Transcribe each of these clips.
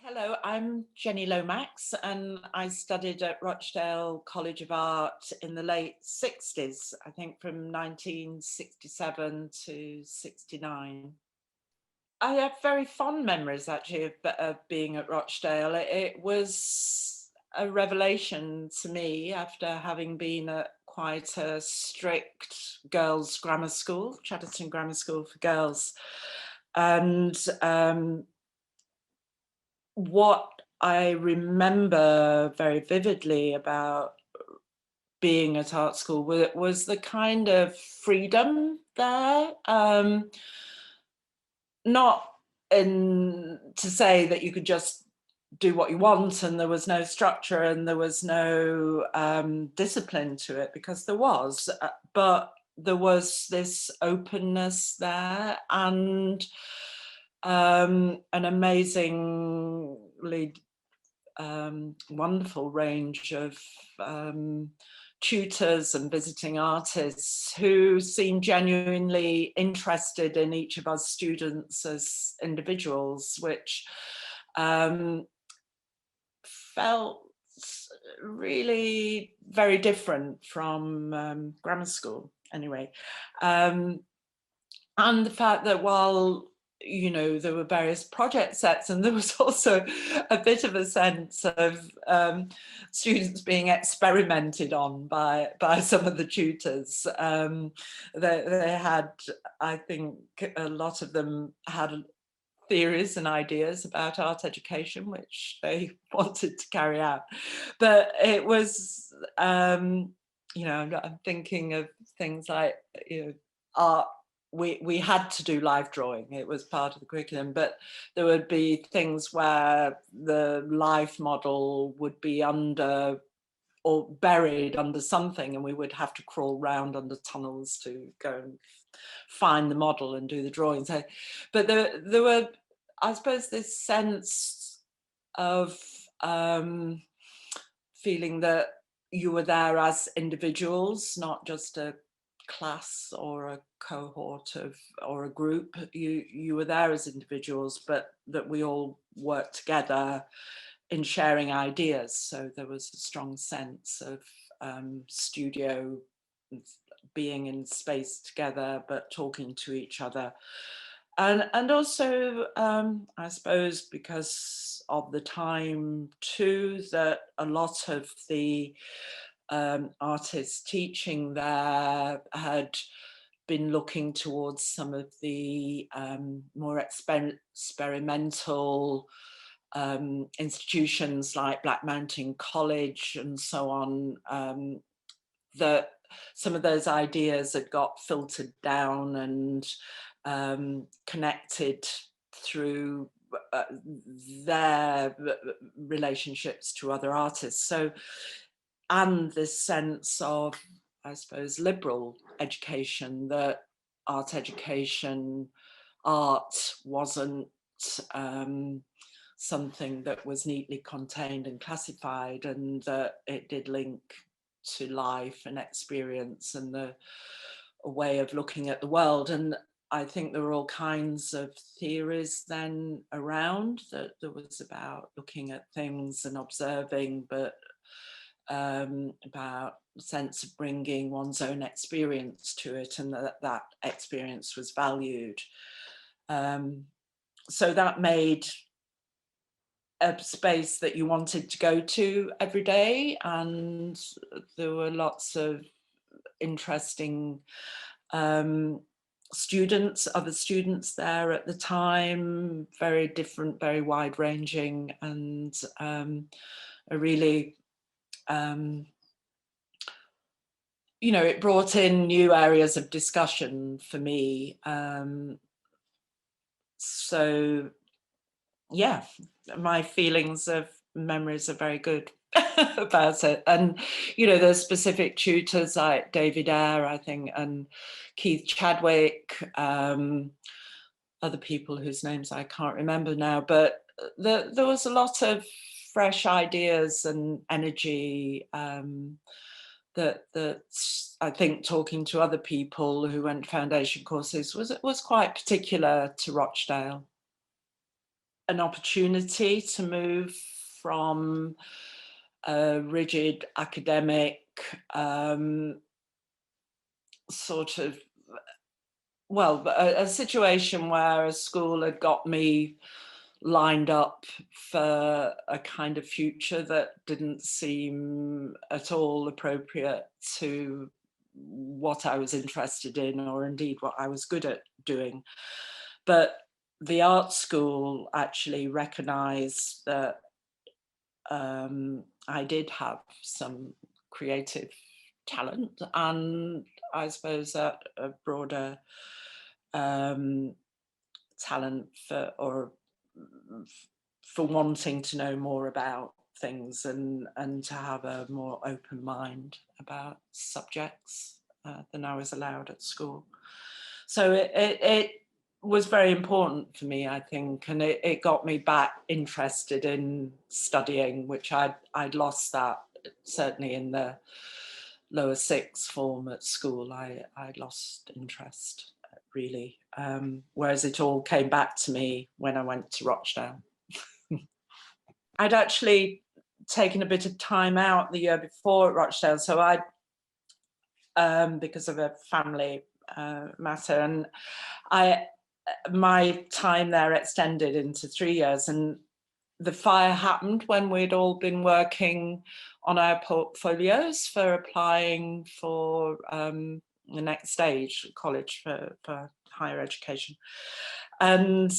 Hello, I'm Jenni Lomax, and I studied at Rochdale College of Art in the late 60s, I think from 1967 to 69. I have very fond memories actually of being at Rochdale. It was a revelation to me after having been at quite a strict girls' grammar school, Chatterton Grammar School for Girls. And what I remember very vividly about being at art school was the kind of freedom there. Not in to say that you could just do what you want and there was no structure and there was no discipline to it, because there was, but there was this openness there and an amazingly wonderful range of tutors and visiting artists who seemed genuinely interested in each of us students as individuals, which felt really very different from grammar school anyway. And the fact that while there were various project sets, and there was also a bit of a sense of students being experimented on by some of the tutors. They had, I think, a lot of them had theories and ideas about art education, which they wanted to carry out. But it was, I'm thinking of things like, art. We had to do live drawing. It was part of the curriculum, but there would be things where the life model would be under or buried under something, and we would have to crawl round under tunnels to go and find the model and do the drawing. So, but there were, I suppose, this sense of feeling that you were there as individuals, not just a class or a cohort of or a group. You were there as individuals, but that we all worked together in sharing ideas. So there was a strong sense of studio, being in space together but talking to each other. And also, I suppose, because of the time too, that a lot of the artists teaching there had been looking towards some of the more experimental institutions like Black Mountain College and so on, that some of those ideas had got filtered down and connected through their relationships to other artists. So, and this sense of, I suppose, liberal education, that art education, art wasn't something that was neatly contained and classified, and that it did link to life and experience and a way of looking at the world. And I think there were all kinds of theories then around that there was about looking at things and observing, but about the sense of bringing one's own experience to it, and that experience was valued. So that made a space that you wanted to go to every day, and there were lots of interesting students, other students there at the time, very different, very wide ranging, and a really, it brought in new areas of discussion for me. So yeah, my feelings of memories are very good about it. And there's specific tutors like David Eyre, I think, and Keith Chadwick, other people whose names I can't remember now, but there was a lot of fresh ideas and energy, that I think, talking to other people who went foundation courses, was quite particular to Rochdale. an opportunity to move from a rigid academic sort of, well, a situation where a school had got me lined up for a kind of future that didn't seem at all appropriate to what I was interested in, or indeed what I was good at doing. But the art school actually recognised that I did have some creative talent, and I suppose a broader talent for wanting to know more about things and to have a more open mind about subjects than I was allowed at school. So it was very important for me, I think, and it got me back interested in studying, which I'd lost that certainly in the lower sixth form at school. I lost interest, really, whereas it all came back to me when I went to Rochdale. I'd actually taken a bit of time out the year before at Rochdale, so because of a family matter, and my time there extended into 3 years, and the fire happened when we'd all been working on our portfolios for applying for the next stage, college for higher education. And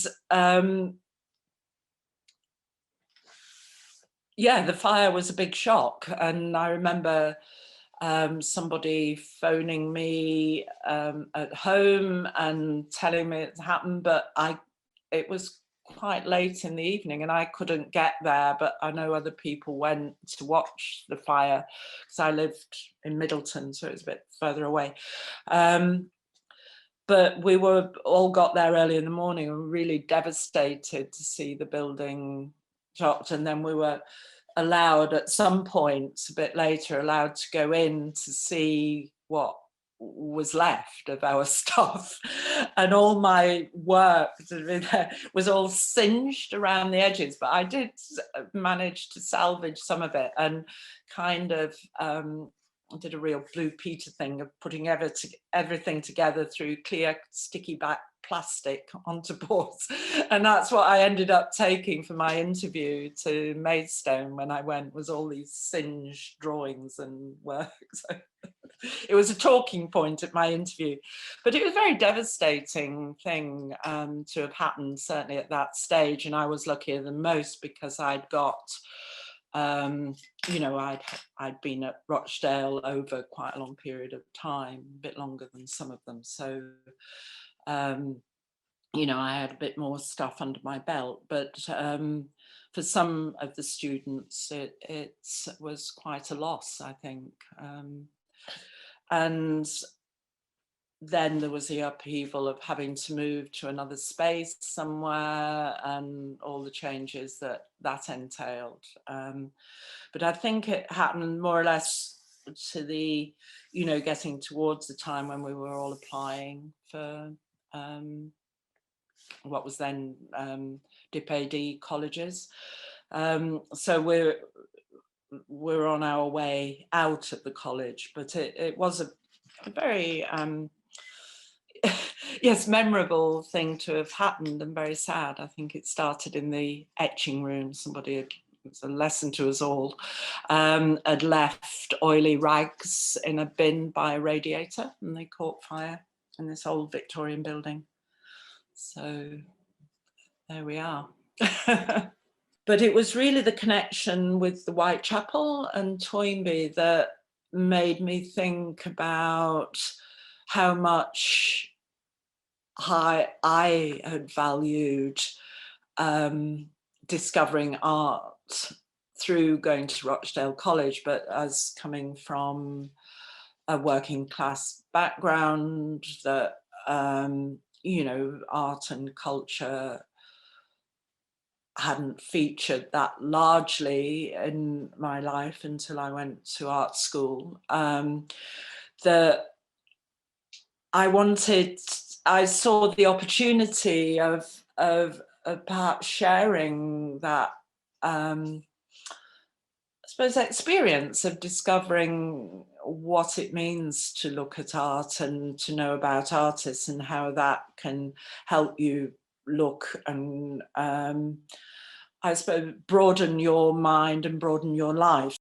yeah, the fire was a big shock. And I remember somebody phoning me at home and telling me it happened, but it was quite late in the evening and I couldn't get there, but I know other people went to watch the fire because I lived in Middleton, so it was a bit further away. But we all got there early in the morning and were really devastated to see the building dropped, and then we were allowed at some point a bit later allowed to go in to see what was left of our stuff, and all my work was all singed around the edges, but I did manage to salvage some of it and kind of did a real Blue Peter thing of putting everything together through clear sticky back plastic onto boards, and that's what I ended up taking for my interview to Maidstone when I went, was all these singed drawings and work. So it was a talking point at my interview, but it was a very devastating thing to have happened, certainly at that stage, and I was luckier than most because I'd got you know, I'd been at Rochdale over quite a long period of time, a bit longer than some of them, so you know, I had a bit more stuff under my belt, but for some of the students it was quite a loss, I think. And then there was the upheaval of having to move to another space somewhere and all the changes that entailed. But I think it happened more or less to the, you know, getting towards the time when we were all applying for what was then DIP-AD colleges. So we're on our way out of the college, but it was a very yes, memorable thing to have happened, and very sad. I think it started in the etching room. Somebody had, it was a lesson to us all, had left oily rags in a bin by a radiator, and they caught fire in this old Victorian building. So there we are. But it was really the connection with the Whitechapel and Toynbee that made me think about how much I had valued discovering art through going to Rochdale College, but as coming from a working class background, that you know, art and culture hadn't featured that largely in my life until I went to art school. That I saw the opportunity of perhaps sharing that, I suppose, experience of discovering what it means to look at art and to know about artists and how that can help you look and, I suppose, broaden your mind and broaden your life.